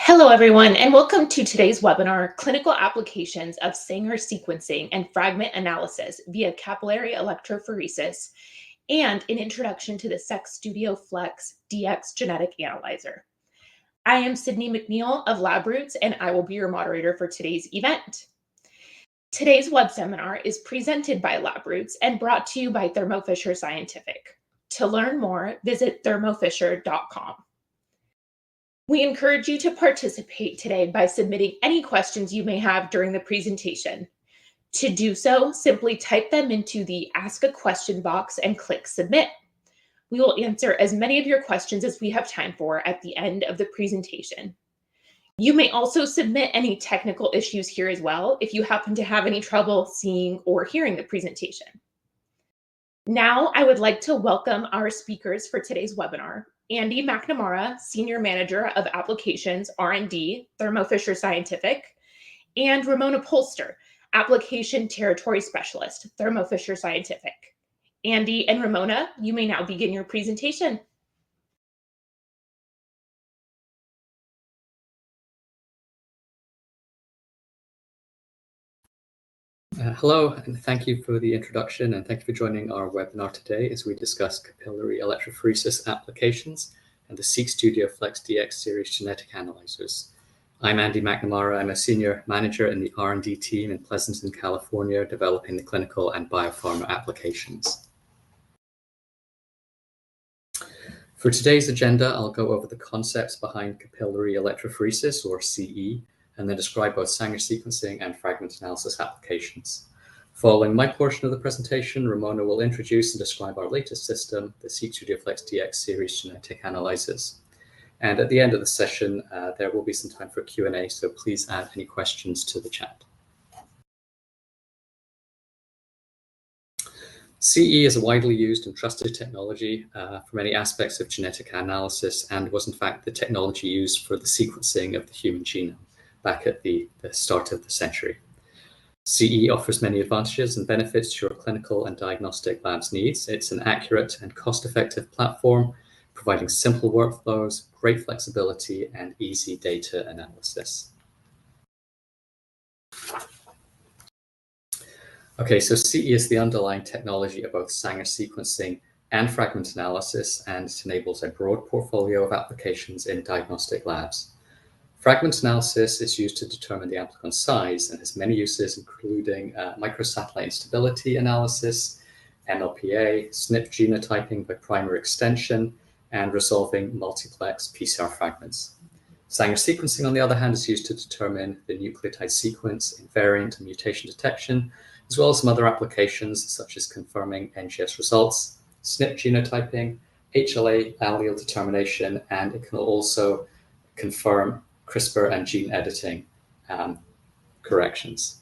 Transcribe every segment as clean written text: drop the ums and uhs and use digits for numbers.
Hello, everyone, and welcome to today's webinar, Clinical Applications of Sanger Sequencing and Fragment Analysis via Capillary Electrophoresis, and an introduction to the SeqStudio Flex DX Genetic Analyzer. I am Sydney McNeil of LabRoots, and I will be your moderator for today's event. Today's web seminar is presented by LabRoots and brought to you by Thermo Fisher Scientific. To learn more, visit thermofisher.com. We encourage you to participate today by submitting any questions you may have during the presentation. To do so, simply type them into the Ask a Question box and click Submit. We will answer as many of your questions as we have time for at the end of the presentation. You may also submit any technical issues here as well if you happen to have any trouble seeing or hearing the presentation. Now, I would like to welcome our speakers for today's webinar. Andy McNamara, Senior Manager of Applications R&D, Thermo Fisher Scientific, and Ramona Polster, Application Territory Specialist, Thermo Fisher Scientific. Andy and Ramona, you may now begin your presentation. Hello, and thank you for the introduction, and thank you for joining our webinar today as we discuss capillary electrophoresis applications and the SeqStudio Flex DX series genetic analyzers. I'm Andy McNamara. I'm a senior manager in the R&D team in Pleasanton, California, developing the clinical and biopharma applications. For today's agenda, I'll go over the concepts behind capillary electrophoresis, or CE, and then describe both Sanger sequencing and fragment analysis applications. Following my portion of the presentation, Ramona will introduce and describe our latest system, the SeqStudio Flex DX series genetic analyzers. And at the end of the session, there will be some time for Q&A, so please add any questions to the chat. CE is a widely used and trusted technology for many aspects of genetic analysis, and was in fact the technology used for the sequencing of the human genome back at the start of the century. CE offers many advantages and benefits to your clinical and diagnostic labs needs. It's an accurate and cost-effective platform, providing simple workflows, great flexibility, and easy data analysis. Okay, so CE is the underlying technology of both Sanger sequencing and fragment analysis, and it enables a broad portfolio of applications in diagnostic labs. Fragment analysis is used to determine the amplicon size and has many uses, including microsatellite instability analysis, MLPA, SNP genotyping by primer extension, and resolving multiplex PCR fragments. Sanger sequencing, on the other hand, is used to determine the nucleotide sequence, invariant and mutation detection, as well as some other applications such as confirming NGS results, SNP genotyping, HLA allele determination, and it can also confirm CRISPR and gene editing corrections.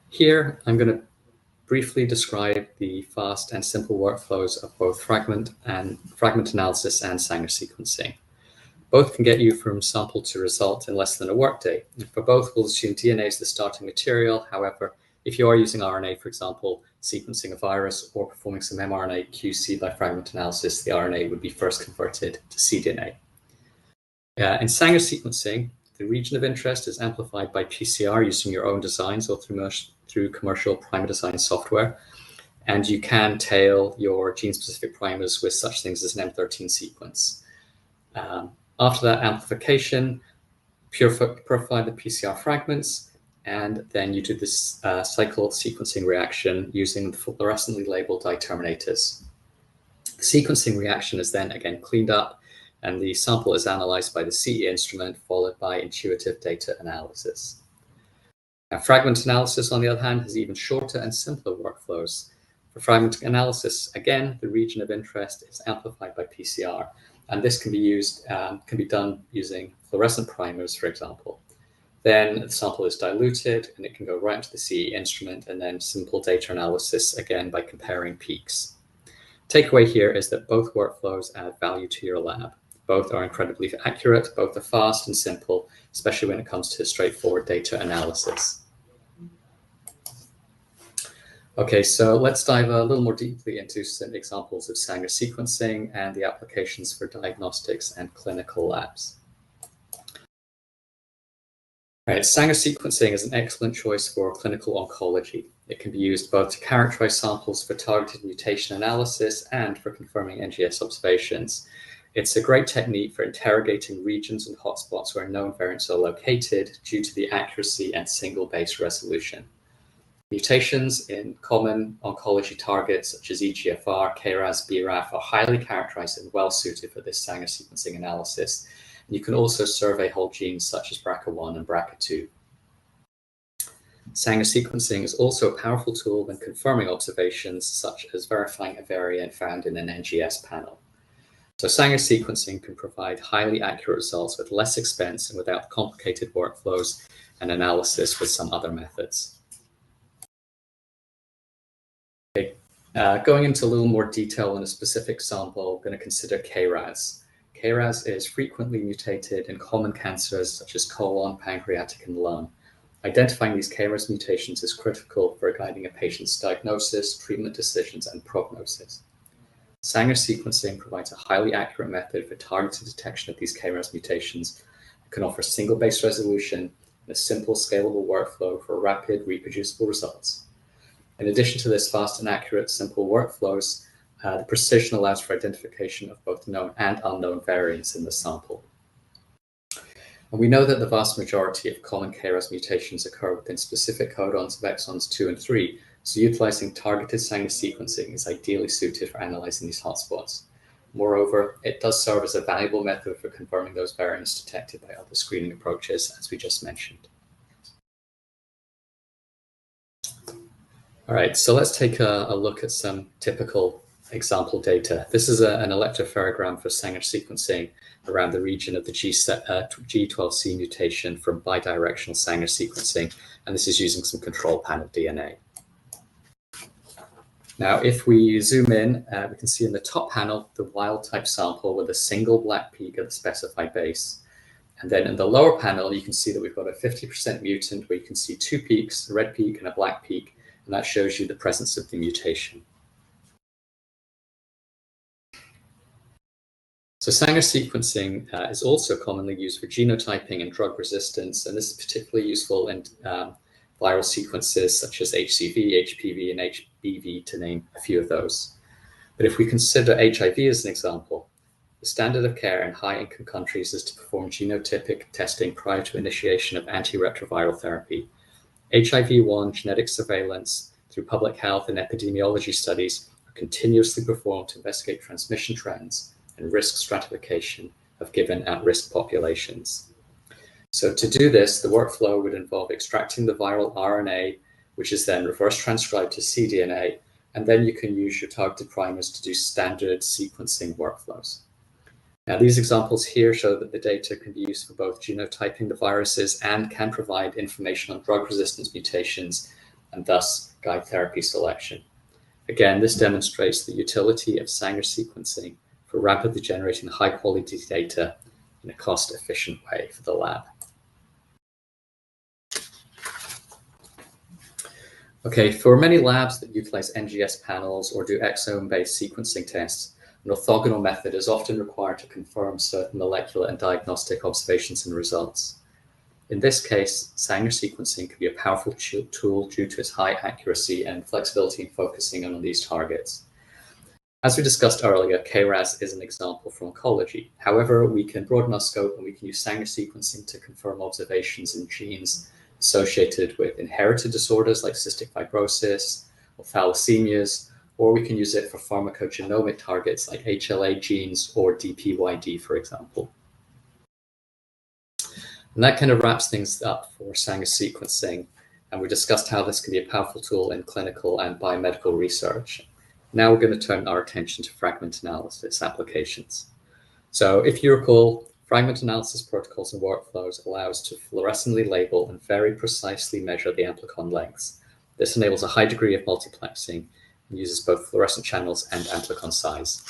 Here, I'm going to briefly describe the fast and simple workflows of both fragment analysis and Sanger sequencing. Both can get you from sample to result in less than a workday. For both, we'll assume DNA is the starting material. However, if you are using RNA, for example, sequencing a virus or performing some mRNA QC by fragment analysis, the RNA would be first converted to cDNA. In Sanger sequencing, the region of interest is amplified by PCR using your own designs or through commercial primer design software. And you can tail your gene-specific primers with such things as an M13 sequence. After that amplification, purify the PCR fragments, and then you do this cycle sequencing reaction using the fluorescently labeled dye terminators. The sequencing reaction is then again cleaned up, and the sample is analyzed by the CE instrument, followed by intuitive data analysis. Now, fragment analysis, on the other hand, has even shorter and simpler workflows. For fragment analysis, again, the region of interest is amplified by PCR, and this can be done using fluorescent primers, for example. Then the sample is diluted, and it can go right into the CE instrument, and then simple data analysis, again, by comparing peaks. Takeaway here is that both workflows add value to your lab. Both are incredibly accurate, both are fast and simple, especially when it comes to straightforward data analysis. Okay, so let's dive a little more deeply into some examples of Sanger sequencing and the applications for diagnostics and clinical labs. Right, Sanger sequencing is an excellent choice for clinical oncology. It can be used both to characterize samples for targeted mutation analysis and for confirming NGS observations. It's a great technique for interrogating regions and hotspots where known variants are located due to the accuracy and single base resolution. Mutations in common oncology targets such as EGFR, KRAS, BRAF are highly characterized and well suited for this Sanger sequencing analysis. And you can also survey whole genes such as BRCA1 and BRCA2. Sanger sequencing is also a powerful tool when confirming observations such as verifying a variant found in an NGS panel. So Sanger sequencing can provide highly accurate results with less expense and without complicated workflows and analysis with some other methods. Okay. Going into a little more detail in a specific sample, I'm going to consider KRAS. KRAS is frequently mutated in common cancers such as colon, pancreatic, and lung. Identifying these KRAS mutations is critical for guiding a patient's diagnosis, treatment decisions, and prognosis. Sanger sequencing provides a highly accurate method for targeted detection of these KRAS mutations. It can offer single base resolution and a simple, scalable workflow for rapid, reproducible results. In addition to this fast and accurate, simple workflows, the precision allows for identification of both known and unknown variants in the sample. And we know that the vast majority of common KRAS mutations occur within specific codons of exons 2 and 3, so utilizing targeted Sanger sequencing is ideally suited for analyzing these hotspots. Moreover, it does serve as a valuable method for confirming those variants detected by other screening approaches, as we just mentioned. All right, so let's take a look at some typical example data. This is an electrophoregram for Sanger sequencing around the region of the G12C mutation from bidirectional Sanger sequencing, and this is using some control panel DNA. Now, if we zoom in, we can see in the top panel the wild type sample with a single black peak at the specified base. And then in the lower panel, you can see that we've got a 50% mutant where you can see two peaks, a red peak and a black peak, and that shows you the presence of the mutation. So Sanger sequencing is also commonly used for genotyping and drug resistance, and this is particularly useful in viral sequences such as HCV, HPV, and HBV, to name a few of those. But if we consider HIV as an example, the standard of care in high-income countries is to perform genotypic testing prior to initiation of antiretroviral therapy. HIV-1 genetic surveillance through public health and epidemiology studies are continuously performed to investigate transmission trends and risk stratification of given at-risk populations. So to do this, the workflow would involve extracting the viral RNA, which is then reverse transcribed to cDNA, and then you can use your targeted primers to do standard sequencing workflows. Now, these examples here show that the data can be used for both genotyping the viruses and can provide information on drug resistance mutations and thus guide therapy selection. Again, this demonstrates the utility of Sanger sequencing for rapidly generating high-quality data in a cost-efficient way for the lab. Okay, for many labs that utilize NGS panels or do exome-based sequencing tests, an orthogonal method is often required to confirm certain molecular and diagnostic observations and results. In this case, Sanger sequencing can be a powerful tool due to its high accuracy and flexibility in focusing on these targets. As we discussed earlier, KRAS is an example for oncology. However, we can broaden our scope and we can use Sanger sequencing to confirm observations in genes associated with inherited disorders like cystic fibrosis or thalassemias, or we can use it for pharmacogenomic targets like HLA genes or DPYD, for example. And that kind of wraps things up for Sanger sequencing. And we discussed how this can be a powerful tool in clinical and biomedical research. Now we're going to turn our attention to fragment analysis applications. So if you recall, fragment analysis protocols and workflows allow us to fluorescently label and very precisely measure the amplicon lengths. This enables a high degree of multiplexing and uses both fluorescent channels and amplicon size.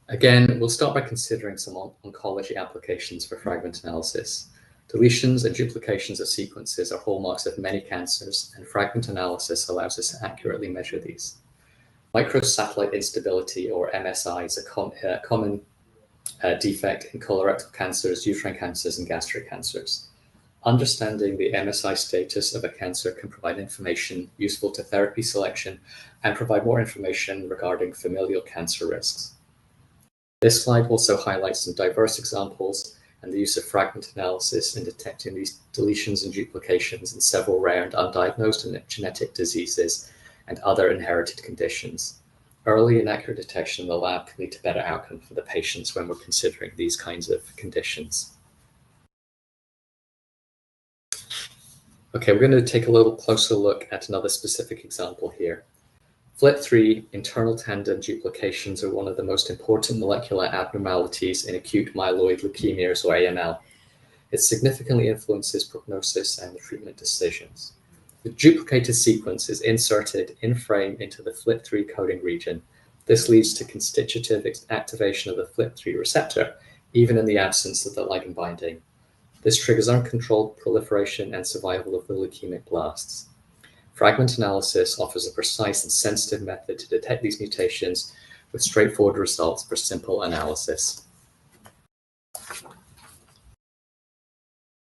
Again, we'll start by considering some oncology applications for fragment analysis. Deletions and duplications of sequences are hallmarks of many cancers, and fragment analysis allows us to accurately measure these. Microsatellite instability, or MSI, is a common defect in colorectal cancers, uterine cancers, and gastric cancers. Understanding the MSI status of a cancer can provide information useful to therapy selection and provide more information regarding familial cancer risks. This slide also highlights some diverse examples and the use of fragment analysis in detecting these deletions and duplications in several rare and undiagnosed genetic diseases and other inherited conditions. Early and accurate detection in the lab can lead to better outcomes for the patients when we're considering these kinds of conditions. Okay, we're going to take a little closer look at another specific example here. FLT3 internal tandem duplications are one of the most important molecular abnormalities in acute myeloid leukemias, or AML. It significantly influences prognosis and the treatment decisions. The duplicated sequence is inserted in frame into the FLT3 coding region. This leads to constitutive activation of the FLT3 receptor, even in the absence of the ligand binding. This triggers uncontrolled proliferation and survival of the leukemic blasts. Fragment analysis offers a precise and sensitive method to detect these mutations with straightforward results for simple analysis.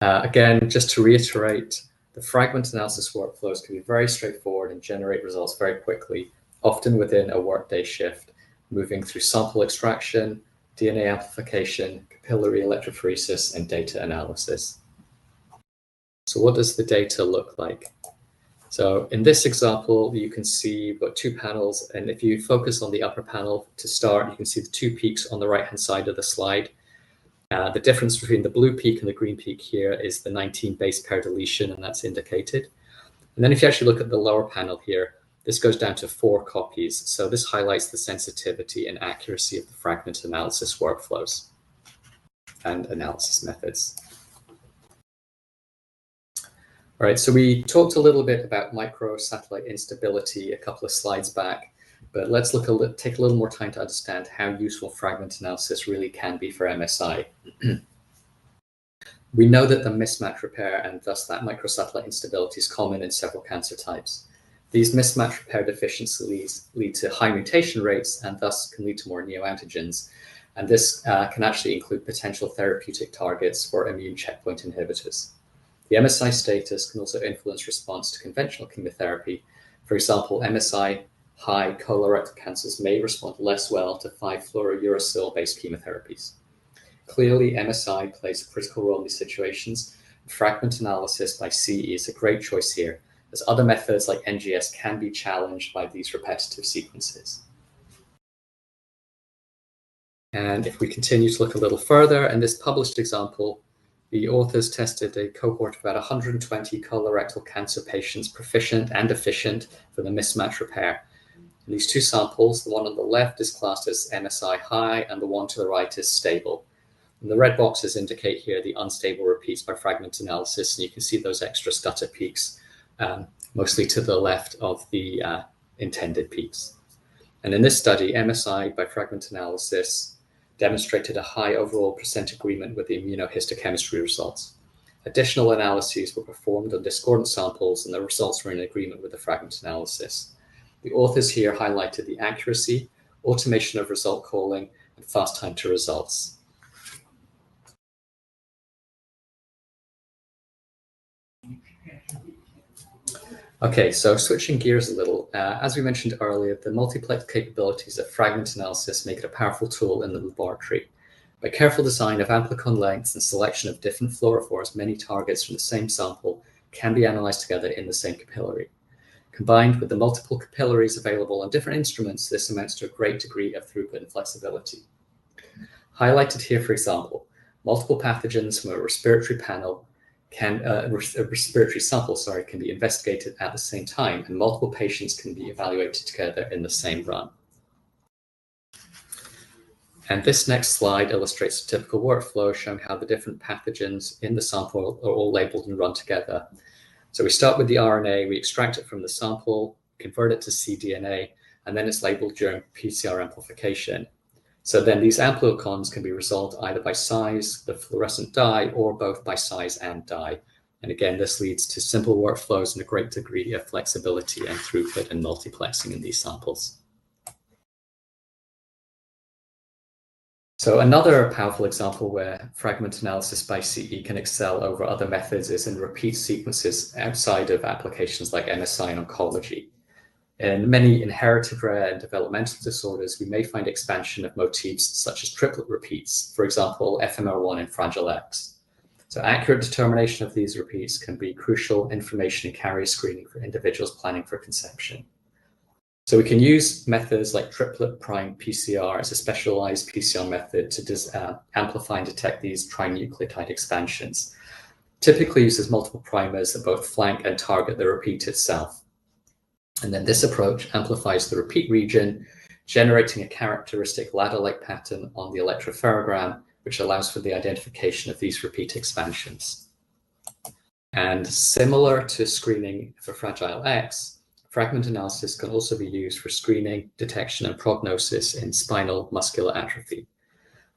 Again, just to reiterate, the fragment analysis workflows can be very straightforward and generate results very quickly, often within a workday shift, moving through sample extraction, DNA amplification, capillary electrophoresis, and data analysis. So what does the data look like? So in this example, you can see you've got two panels, and if you focus on the upper panel to start, you can see the two peaks on the right-hand side of the slide. The difference between the blue peak and the green peak here is the 19 base pair deletion, and that's indicated. And then if you actually look at the lower panel here, this goes down to 4 copies. So this highlights the sensitivity and accuracy of the fragment analysis workflows and analysis methods. All right, so we talked a little bit about microsatellite instability a couple of slides back, but let's take a little more time to understand how useful fragment analysis really can be for MSI. We know that the mismatch repair and thus that microsatellite instability is common in several cancer types. These mismatch repair deficiencies lead to high mutation rates and thus can lead to more neoantigens. And this can actually include potential therapeutic targets for immune checkpoint inhibitors. The MSI status can also influence response to conventional chemotherapy. For example, MSI high colorectal cancers may respond less well to 5-fluorouracil-based chemotherapies. Clearly, MSI plays a critical role in these situations. Fragment analysis by CE is a great choice here, as other methods like NGS can be challenged by these repetitive sequences. And if we continue to look a little further, in this published example, the authors tested a cohort of about 120 colorectal cancer patients, proficient and deficient, for the mismatch repair. In these two samples, the one on the left is classed as MSI high, and the one to the right is stable. And the red boxes indicate here the unstable repeats by fragment analysis, and you can see those extra stutter peaks, mostly to the left of the intended peaks. And in this study, MSI by fragment analysis demonstrated a high overall % agreement with the immunohistochemistry results. Additional analyses were performed on discordant samples, and the results were in agreement with the fragment analysis. The authors here highlighted the accuracy, automation of result calling, and fast time to results. Okay, so switching gears a little, as we mentioned earlier, the multiplex capabilities of fragment analysis make it a powerful tool in the laboratory. By careful design of amplicon lengths and selection of different fluorophores, many targets from the same sample can be analyzed together in the same capillary. Combined with the multiple capillaries available on different instruments, this amounts to a great degree of throughput and flexibility. Highlighted here, for example, multiple pathogens from a respiratory panel a respiratory sample, can be investigated at the same time, and multiple patients can be evaluated together in the same run. And this next slide illustrates a typical workflow showing how the different pathogens in the sample are all labeled and run together. So we start with the RNA, we extract it from the sample, convert it to cDNA, and then it's labeled during PCR amplification. So then these amplicons can be resolved either by size, the fluorescent dye, or both by size and dye. And again, this leads to simple workflows and a great degree of flexibility and throughput and multiplexing in these samples. So another powerful example where fragment analysis by CE can excel over other methods is in repeat sequences outside of applications like MSI and oncology. In many inherited rare and developmental disorders, we may find expansion of motifs such as triplet repeats, for example, FMR1 and Fragile X. So accurate determination of these repeats can be crucial information in carrier screening for individuals planning for conception. So we can use methods like triplet prime PCR as a specialized PCR method to amplify and detect these trinucleotide expansions. Typically uses multiple primers that both flank and target the repeat itself. And then this approach amplifies the repeat region, generating a characteristic ladder-like pattern on the electrophoregram, which allows for the identification of these repeat expansions. And similar to screening for Fragile X, fragment analysis can also be used for screening, detection, and prognosis in spinal muscular atrophy.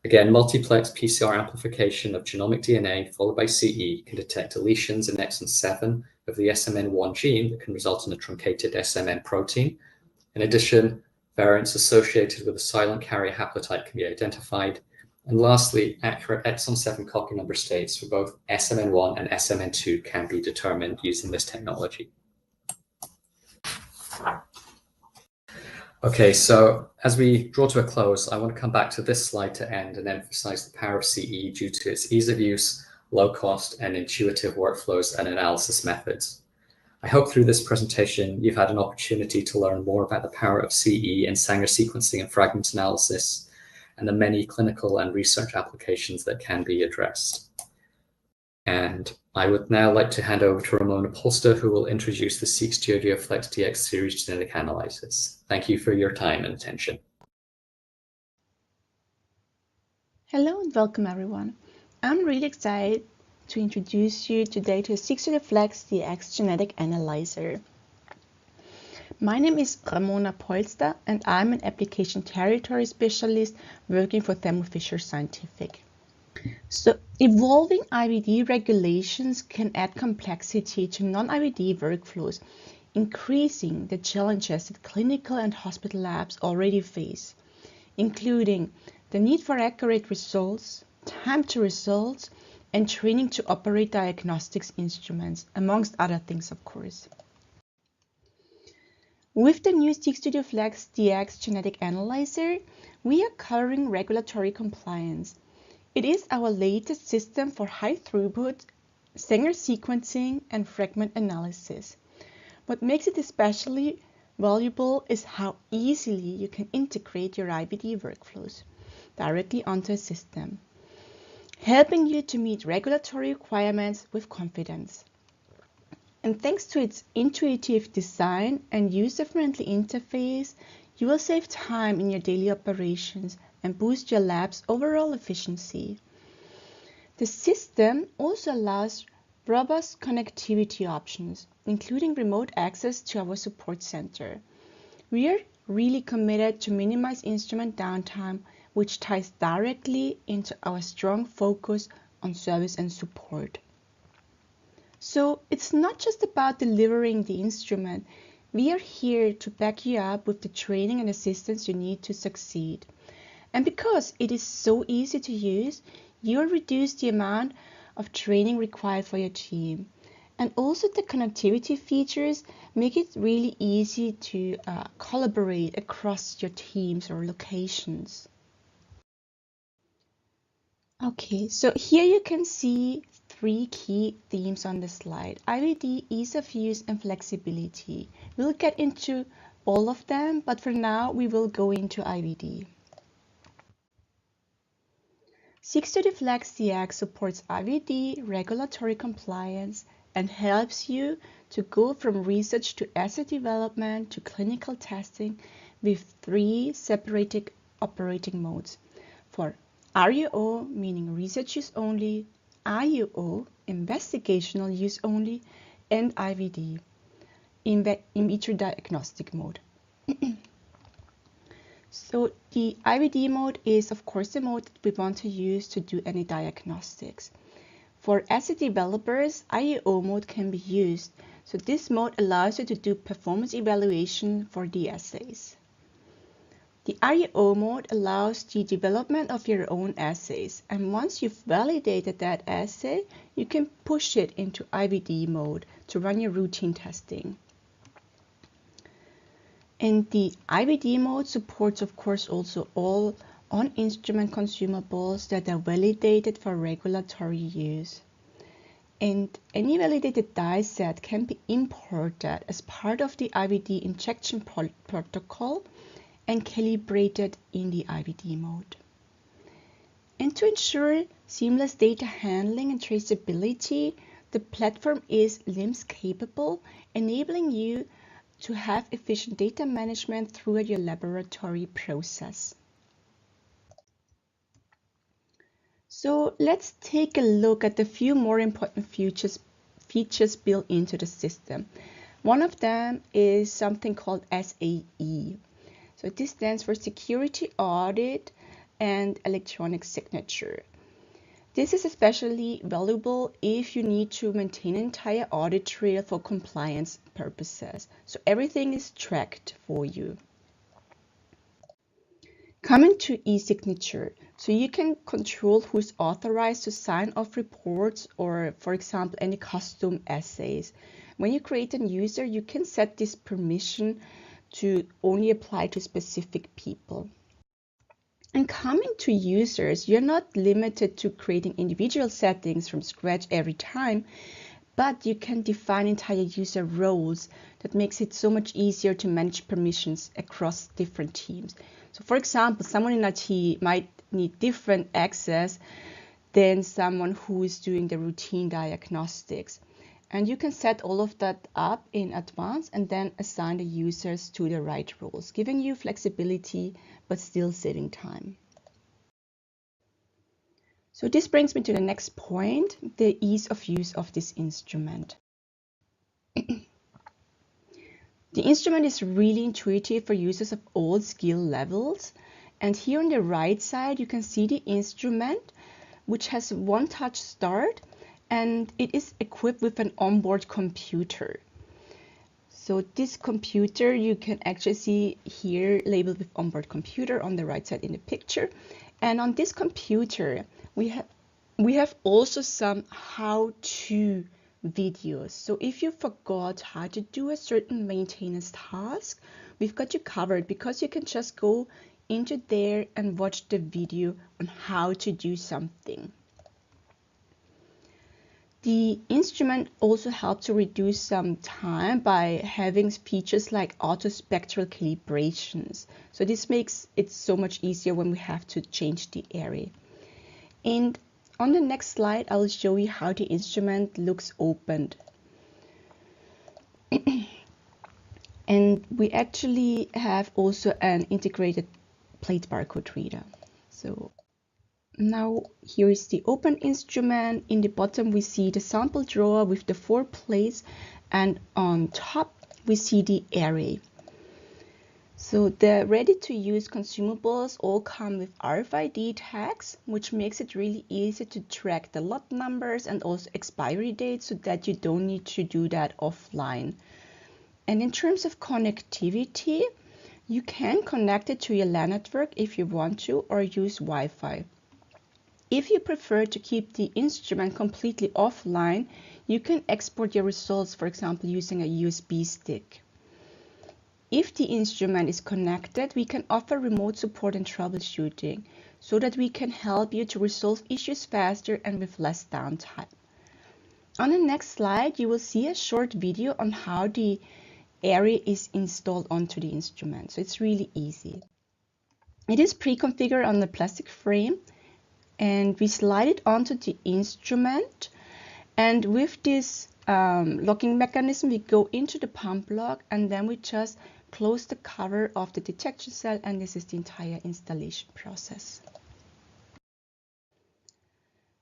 Again, multiplex PCR amplification of genomic DNA followed by CE can detect deletions in exon 7 of the SMN1 gene that can result in a truncated SMN protein. In addition, variants associated with a silent carrier haplotype can be identified. And lastly, accurate exon 7 copy number states for both SMN1 and SMN2 can be determined using this technology. Okay, so as we draw to a close, I want to come back to this slide to end and emphasize the power of CE due to its ease of use, low cost, and intuitive workflows and analysis methods. I hope through this presentation, you've had an opportunity to learn more about the power of CE in Sanger sequencing and fragment analysis, and the many clinical and research applications that can be addressed. And I would now like to hand over to Ramona Polster, who will introduce the SeqStudio Flex DX series genetic analyzers. Thank you for your time and attention. Hello and welcome everyone. I'm really excited to introduce you today to SeqStudio Flex DX genetic analyzer. My name is Ramona Polster and I'm an application territory specialist working for Thermo Fisher Scientific. So evolving IVD regulations can add complexity to non-IVD workflows, increasing the challenges that clinical and hospital labs already face, including the need for accurate results, time to results, and training to operate diagnostics instruments, amongst other things, of course. With the new SeqStudio Flex DX genetic analyzer, we are covering regulatory compliance. It is our latest system for high throughput, Sanger sequencing, and fragment analysis. What makes it especially valuable is how easily you can integrate your IVD workflows directly onto a system, helping you to meet regulatory requirements with confidence. And thanks to its intuitive design and user-friendly interface, you will save time in your daily operations and boost your lab's overall efficiency. The system also allows robust connectivity options, including remote access to our support center. We are really committed to minimize instrument downtime, which ties directly into our strong focus on service and support. So it's not just about delivering the instrument. We are here to back you up with the training and assistance you need to succeed. And because it is so easy to use, you'll reduce the amount of training required for your team. And also the connectivity features make it really easy to collaborate across your teams or locations. Okay, so here you can see three key themes on the slide: IVD, ease of use, and flexibility. We'll get into all of them, but for now we will go into IVD. SeqStudio Flex DX supports IVD, regulatory compliance, and helps you to go from research to assay development to clinical testing with three separated operating modes: for RUO, meaning research use only, IUO, investigational use only, and IVD, in vitro diagnostic mode. So the IVD mode is of course the mode that we want to use to do any diagnostics. For assay developers, IEO mode can be used. So this mode allows you to do performance evaluation for the assays. The IEO mode allows the development of your own assays, and once you've validated that assay, you can push it into IVD mode to run your routine testing. And the IVD mode supports, of course, also all on-instrument consumables that are validated for regulatory use. And any validated dye set can be imported as part of the IVD injection protocol and calibrated in the IVD mode. And to ensure seamless data handling and traceability, the platform is LIMS capable, enabling you to have efficient data management throughout your laboratory process. So let's take a look at a few more important features built into the system. One of them is something called SAE. So this stands for Security Audit and Electronic Signature. This is especially valuable if you need to maintain an entire audit trail for compliance purposes. So everything is tracked for you. Coming to e-signature, so you can control who's authorized to sign off reports or, for example, any custom assays. When you create a user, you can set this permission to only apply to specific people. And coming to users, you're not limited to creating individual settings from scratch every time, but you can define entire user roles. That makes it so much easier to manage permissions across different teams. So for example, someone in IT might need different access than someone who is doing the routine diagnostics. And you can set all of that up in advance and then assign the users to the right roles, giving you flexibility but still saving time. So this brings me to the next point, the ease of use of this instrument. The instrument is really intuitive for users of all skill levels. And here on the right side, you can see the instrument, which has one touch start, and it is equipped with an onboard computer. So this computer you can actually see here labeled with onboard computer on the right side in the picture. And on this computer, we have also some how-to videos. So if you forgot how to do a certain maintenance task, we've got you covered because you can just go into there and watch the video on how to do something. The instrument also helps to reduce some time by having features like auto-spectral calibrations. So this makes it so much easier when we have to change the array. And on the next slide, I'll show you how the instrument looks opened. And we actually have also an integrated plate barcode reader. So now here is the open instrument. In the bottom we see the sample drawer with the 4 plates, and on top we see the array. So the ready-to-use consumables all come with RFID tags, which makes it really easy to track the lot numbers and also expiry dates so that you don't need to do that offline. And in terms of connectivity, you can connect it to your LAN network if you want to, or use Wi-Fi. If you prefer to keep the instrument completely offline, you can export your results, for example, using a USB stick. If the instrument is connected, we can offer remote support and troubleshooting so that we can help you to resolve issues faster and with less downtime. On the next slide, you will see a short video on how the array is installed onto the instrument. So it's really easy. It is pre-configured on the plastic frame, and we slide it onto the instrument, and with this locking mechanism we go into the pump lock, and then we just close the cover of the detection cell, and this is the entire installation process.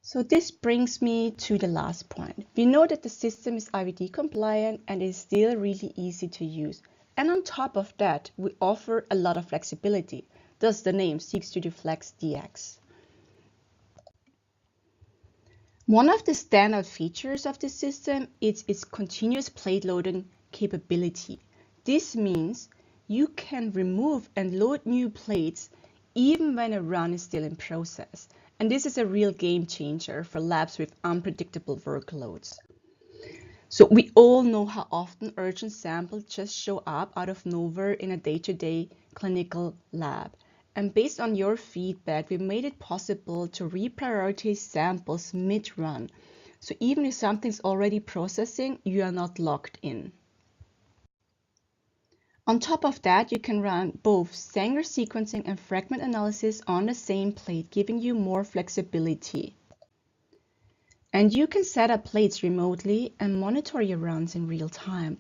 So this brings me to the last point. We know that the system is IVD compliant and is still really easy to use. And on top of that, we offer a lot of flexibility. thus the name SeqStudio Flex DX. One of the standout features of this system is its continuous plate loading capability. This means you can remove and load new plates even when a run is still in process. And this is a real game changer for labs with unpredictable workloads. So we all know how often urgent samples just show up out of nowhere in a day-to-day clinical lab. And based on your feedback, we made it possible to reprioritize samples mid-run. So even if something's already processing, you are not locked in. On top of that, you can run both Sanger sequencing and fragment analysis on the same plate, giving you more flexibility. And you can set up plates remotely and monitor your runs in real time,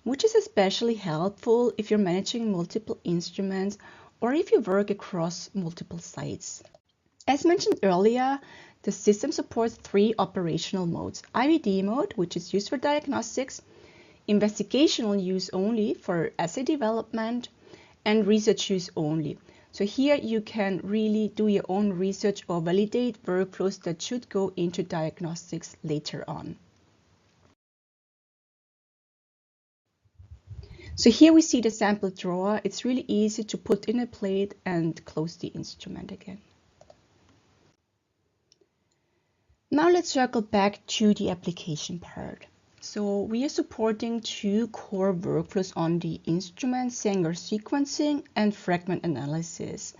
which is especially helpful if you're managing multiple instruments or if you work across multiple sites. As mentioned earlier, the system supports 3 operational modes: IVD mode, which is used for diagnostics, investigational use only for assay development, and research use only. So here you can really do your own research or validate workflows that should go into diagnostics later on. So here we see the sample drawer. It's really easy to put in a plate and close the instrument again. Now let's circle back to the application part. So we are supporting 2 core workflows on the instrument: Sanger sequencing and fragment analysis.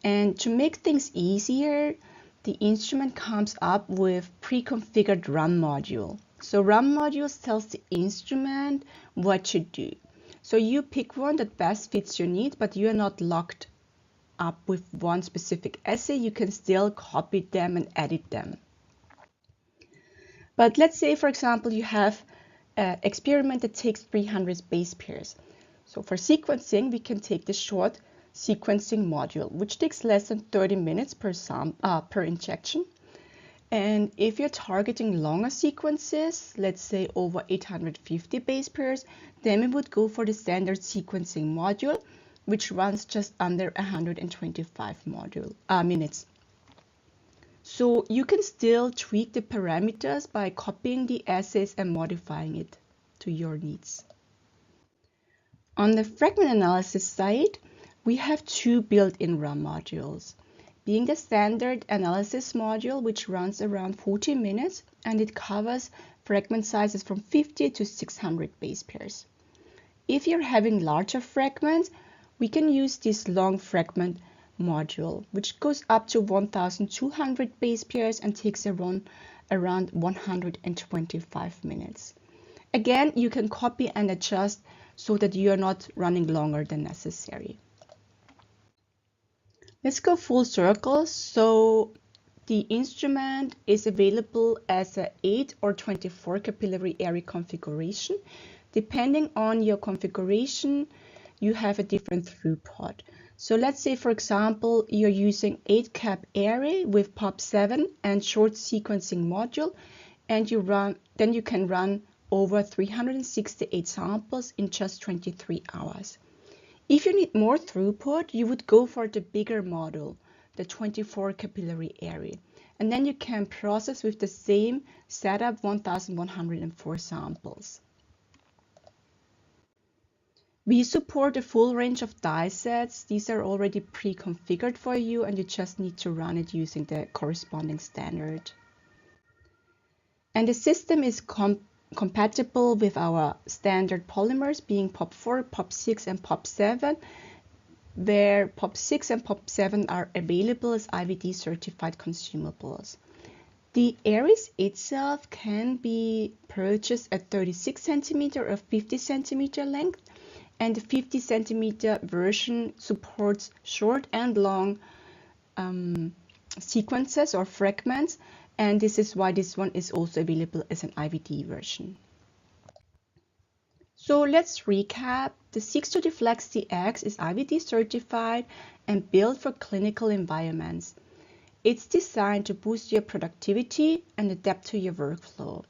And to make things easier, the instrument comes up with pre-configured run module. So run modules tells the instrument what to do. So you pick one that best fits your need, but you are not locked up with one specific assay. You can still copy them and edit them. But let's say, for example, you have an experiment that takes 300 base pairs. So for sequencing, we can take the short sequencing module, which takes less than 30 minutes per injection. And if you're targeting longer sequences, let's say over 850 base pairs, then we would go for the standard sequencing module, which runs just under 125 minutes. So you can still tweak the parameters by copying the assays and modifying it to your needs. On the fragment analysis side, we have 2 built-in run modules, being the standard analysis module, which runs around 40 minutes, and it covers fragment sizes from 50 to 600 base pairs. If you're having larger fragments, we can use this long fragment module, which goes up to 1200 base pairs and takes around 125 minutes. Again, you can copy and adjust so that you are not running longer than necessary. Let's go full circle. So the instrument is available as an 8 or 24 capillary area configuration. Depending on your configuration, you have a different throughput. So let's say, for example, you're using 8 cap array with POP7 and short sequencing module, and then you can run over 368 samples in just 23 hours. If you need more throughput, you would go for the bigger model, the 24 capillary array, and then you can process with the same setup 1104 samples. We support a full range of dye sets. These are already pre-configured for you, and you just need to run it using the corresponding standard. And the system is compatible with our standard polymers, being POP4, POP6, and POP7, where POP6 and POP7 are available as IVD certified consumables. The arrays itself can be purchased at 36 cm or 50 cm length, and the 50 cm version supports short and long sequences or fragments, and this is why this one is also available as an IVD version. So let's recap. The SeqStudio Flex DX is IVD certified and built for clinical environments. It's designed to boost your productivity and adapt to your workflow.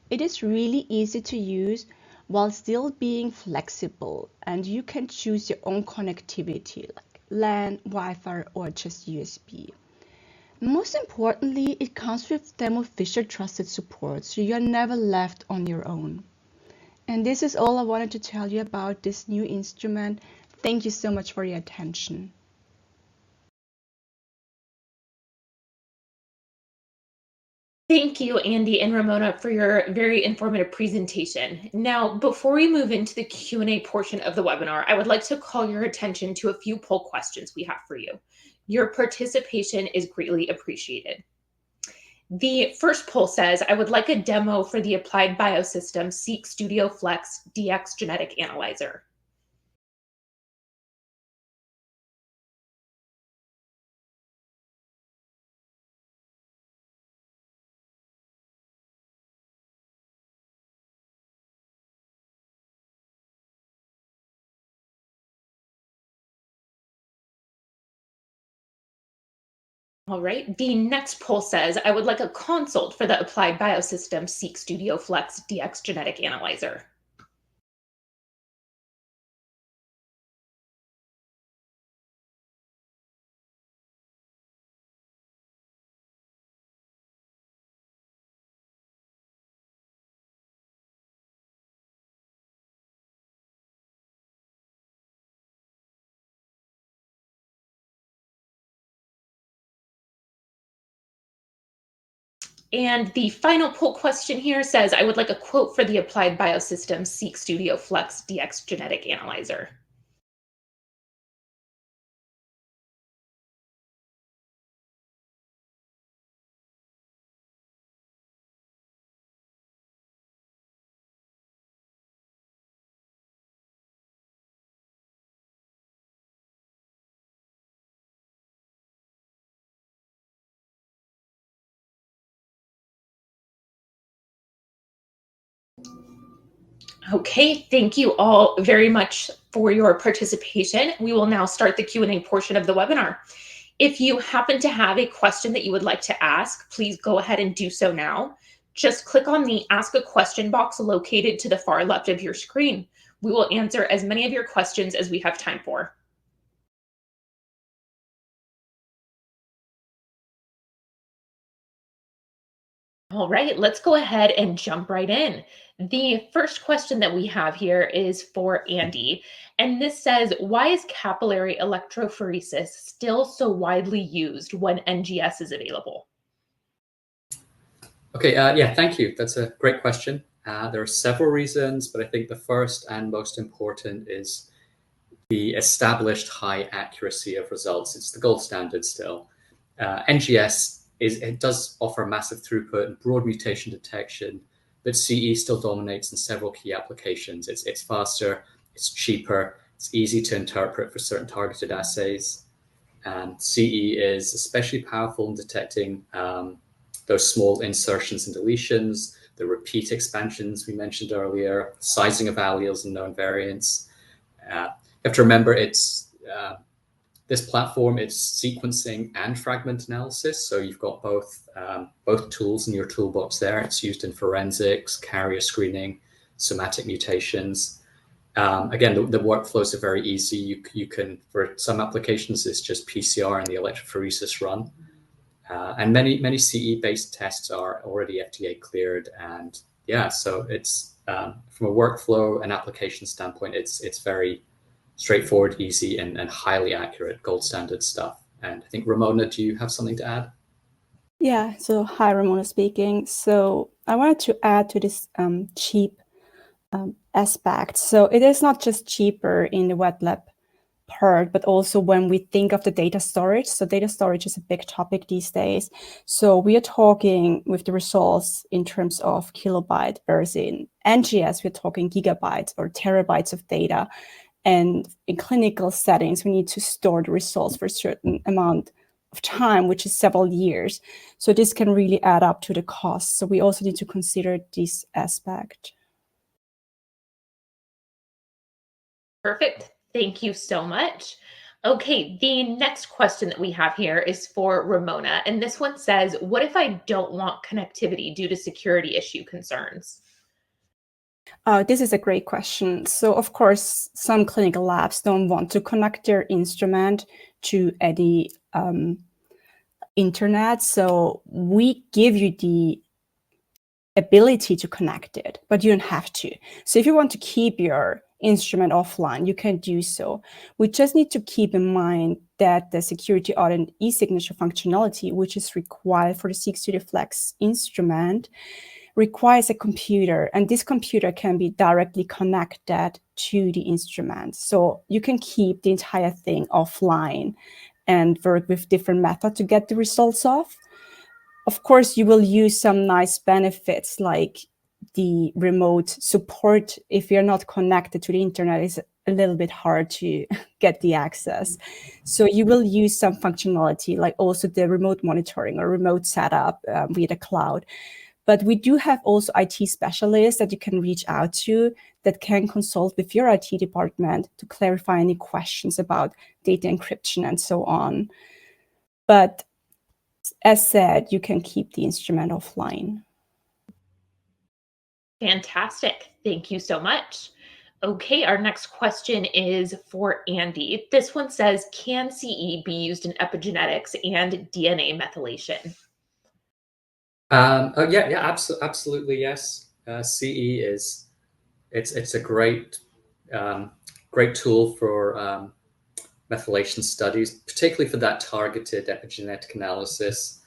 It is really easy to use while still being flexible, and you can choose your own connectivity, like LAN, Wi-Fi, or just USB. Most importantly, it comes with Thermo Fisher Trusted Support, so you're never left on your own. And this is all I wanted to tell you about this new instrument. Thank you so much for your attention. Thank you, Andy and Ramona, for your very informative presentation. Now, before we move into the Q&A portion of the webinar, I would like to call your attention to a few poll questions we have for you. Your participation is greatly appreciated. The first poll says, I would like a demo for the Applied Biosystems SeqStudio Flex DX Genetic Analyzer. All right, the next poll says, I would like a consult for the Applied Biosystems SeqStudio Flex DX Genetic Analyzer. And the final poll question here says, I would like a quote for the Applied Biosystems SeqStudio Flex DX Genetic Analyzer. Okay, thank you all very much for your participation. We will now start the Q&A portion of the webinar. If you happen to have a question that you would like to ask, please go ahead and do so now. Just click on the Ask a Question box located to the far left of your screen. We will answer as many of your questions as we have time for. All right, let's go ahead and jump right in. The first question that we have here is for Andy, and this says, why is capillary electrophoresis still so widely used when NGS is available? Okay, yeah, thank you. That's a great question. There are several reasons, but I think the first and most important is the established high accuracy of results. It's the gold standard still. NGS it does offer massive throughput and broad mutation detection, but CE still dominates in several key applications. It's faster, it's cheaper, it's easy to interpret for certain targeted assays. And CE is especially powerful in detecting those small insertions and deletions, the repeat expansions we mentioned earlier, sizing of alleles and known variants. You have to remember this platform, it's sequencing and fragment analysis. So you've got both tools in your toolbox there. It's used in forensics, carrier screening, somatic mutations. Again, the workflows are very easy. You can, for some applications, it's just PCR and the electrophoresis run. And many CE-based tests are already FDA cleared. And yeah, so it's from a workflow and application standpoint, it's very straightforward, easy, and highly accurate, gold standard stuff. And I think, Ramona, do you have something to add? Yeah, so hi, Ramona speaking. So I wanted to add to this cheap aspect. So it is not just cheaper in the wet lab part, but also when we think of the data storage. So data storage is a big topic these days. So we are talking with the results in terms of kilobyte, whereas in NGS, we're talking gigabytes or terabytes of data. And in clinical settings, we need to store the results for a certain amount of time, which is several years. So this can really add up to the cost. So we also need to consider this aspect. Perfect. Thank you so much. Okay, the next question that we have here is for Ramona. And this one says, what if I don't want connectivity due to security issue concerns? This is a great question. So of course, some clinical labs don't want to connect their instrument to any internet. So we give you the ability to connect it, but you don't have to. So if you want to keep your instrument offline, you can do so. We just need to keep in mind that the security audit and e-signature functionality, which is required for the SeqStudio Flex instrument, requires a computer, and this computer can be directly connected to the instrument. So you can keep the entire thing offline and work with different methods to get the results off. Of course, you will use some nice benefits like the remote support. If you're not connected to the internet, it's a little bit hard to get the access. So you will use some functionality like also the remote monitoring or remote setup via the cloud. But we do have also IT specialists that you can reach out to that can consult with your IT department to clarify any questions about data encryption and so on. But as said, you can keep the instrument offline. Fantastic. Thank you so much. Okay, our next question is for Andy. This one says, can CE be used in epigenetics and DNA methylation? Absolutely, yes. CE is it's a great tool for methylation studies, particularly for that targeted epigenetic analysis.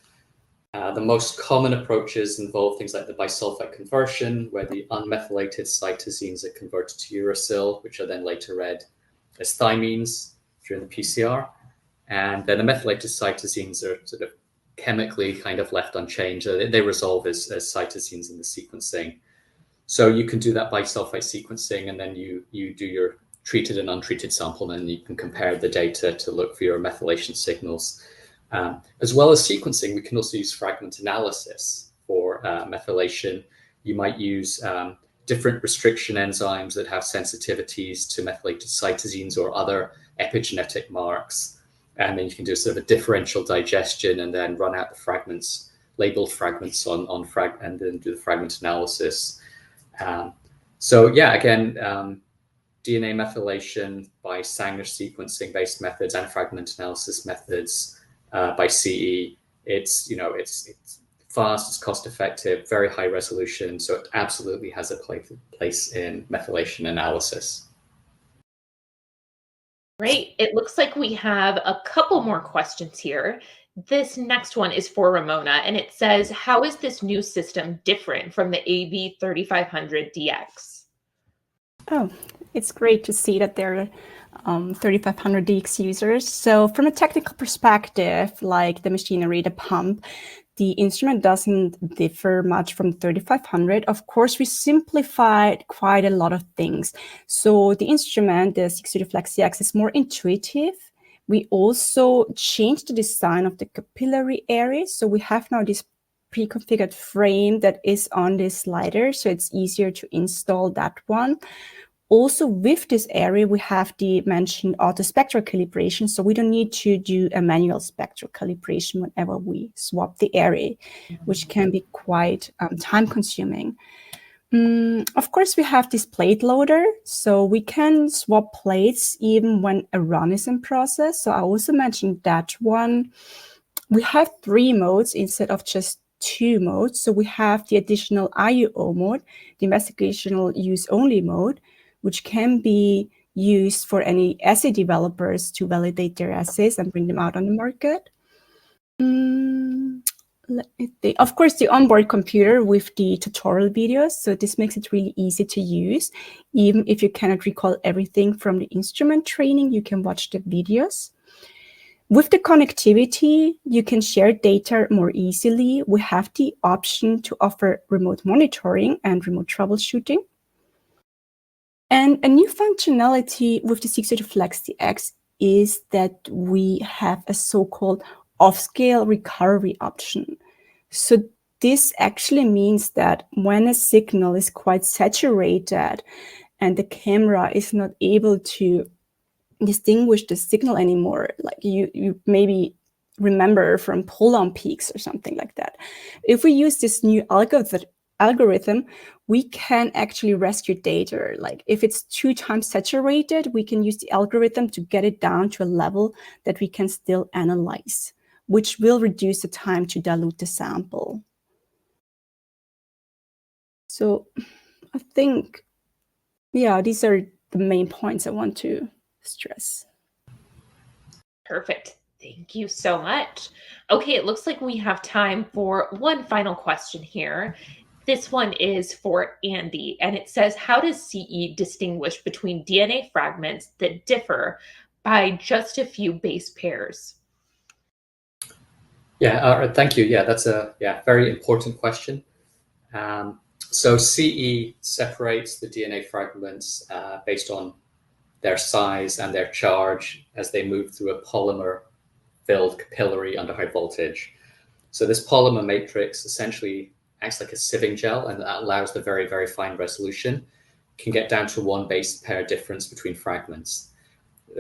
The most common approaches involve things like the bisulfite conversion, where the unmethylated cytosines are converted to uracil, which are then later read as thymines during the PCR. And then the methylated cytosines are sort of chemically kind of left unchanged. They resolve as cytosines in the sequencing. So you can do that bisulfite sequencing, and then you do your treated and untreated sample, and you can compare the data to look for your methylation signals. As well as sequencing, we can also use fragment analysis for methylation. You might use different restriction enzymes that have sensitivities to methylated cytosines or other epigenetic marks. And then you can do sort of a differential digestion and then run out the fragments, labeled fragments and then do the fragment analysis. DNA methylation by Sanger sequencing based methods and fragment analysis methods by CE. It's fast, it's cost effective, very high resolution. So it absolutely has a place in methylation analysis. Great. It looks like we have a couple more questions here. This next one is for Ramona, and it says, how is this new system different from the AV3500DX? Oh, it's great to see that there are 3500DX users. So from a technical perspective, like the machinery, the pump, the instrument doesn't differ much from 3500. Of course, we simplified quite a lot of things. So the instrument, the SeqStudio Flex CX, is more intuitive. We also changed the design of the capillary area. So we have now this pre-configured frame that is on this slider. So it's easier to install that one. Also, with this area, we have the mentioned auto spectral calibration, so we don't need to do a manual spectral calibration whenever we swap the array, which can be quite time-consuming. Of course, we have this plate loader, so we can swap plates even when a run is in process. So I also mentioned that one. We have 3 modes instead of just 2 modes. So we have the additional IUO mode, the investigational use only mode, which can be used for any assay developers to validate their assays and bring them out on the market. Of course, the onboard computer with the tutorial videos. So this makes it really easy to use. Even if you cannot recall everything from the instrument training, you can watch the videos. With the connectivity, you can share data more easily. We have the option to offer remote monitoring and remote troubleshooting. And a new functionality with the SeqStudio Flex DX is that we have a so-called off-scale recovery option. So this actually means that when a signal is quite saturated and the camera is not able to distinguish the signal anymore, like you maybe remember from pull-on peaks or something like that. If we use this new algorithm, we can actually rescue data. Like if it's 2 times saturated, we can use the algorithm to get it down to a level that we can still analyze, which will reduce the time to dilute the sample. So I think, yeah, these are the main points I want to stress. Perfect. Thank you so much. Okay, it looks like we have time for one final question here. This one is for Andy, and it says, how does CE distinguish between DNA fragments that differ by just a few base pairs? Yeah, thank you. Yeah, that's a very important question. So CE separates the DNA fragments based on their size and their charge as they move through a polymer-filled capillary under high voltage. So this polymer matrix essentially acts like a sieving gel, and that allows the very, very fine resolution. Can get down to 1 base pair difference between fragments.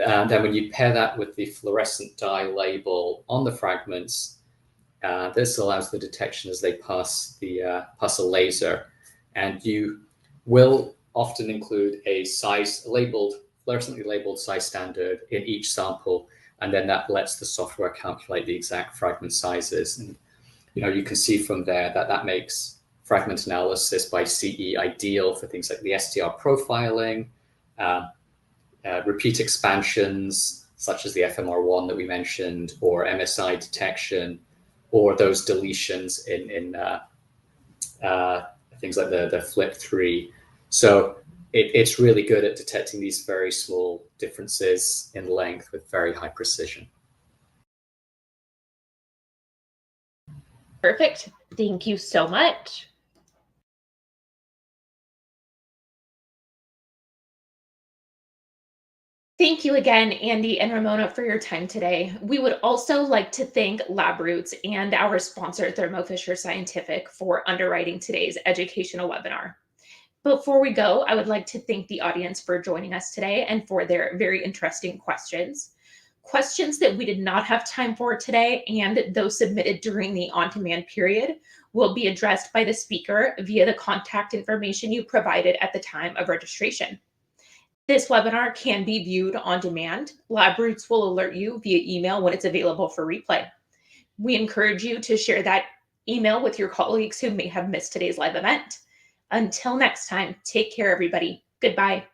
And then when you pair that with the fluorescent dye label on the fragments, this allows the detection as they pass a laser, and you will often include a fluorescently labeled size standard in each sample, and then that lets the software calculate the exact fragment sizes. And you can see from there that makes fragment analysis by CE ideal for things like the STR profiling, repeat expansions such as the FMR1 that we mentioned, or MSI detection, or those deletions in things like the FLIP3. So it's really good at detecting these very small differences in length with very high precision. Perfect. Thank you so much. Thank you again, Andy and Ramona, for your time today. We would also like to thank LabRoots and our sponsor, Thermo Fisher Scientific, for underwriting today's educational webinar. Before we go, I would like to thank the audience for joining us today and for their very interesting questions. Questions that we did not have time for today and those submitted during the on-demand period will be addressed by the speaker via the contact information you provided at the time of registration. This webinar can be viewed on demand. LabRoots will alert you via email when it's available for replay. We encourage you to share that email with your colleagues who may have missed today's live event. Until next time, take care, everybody. Goodbye.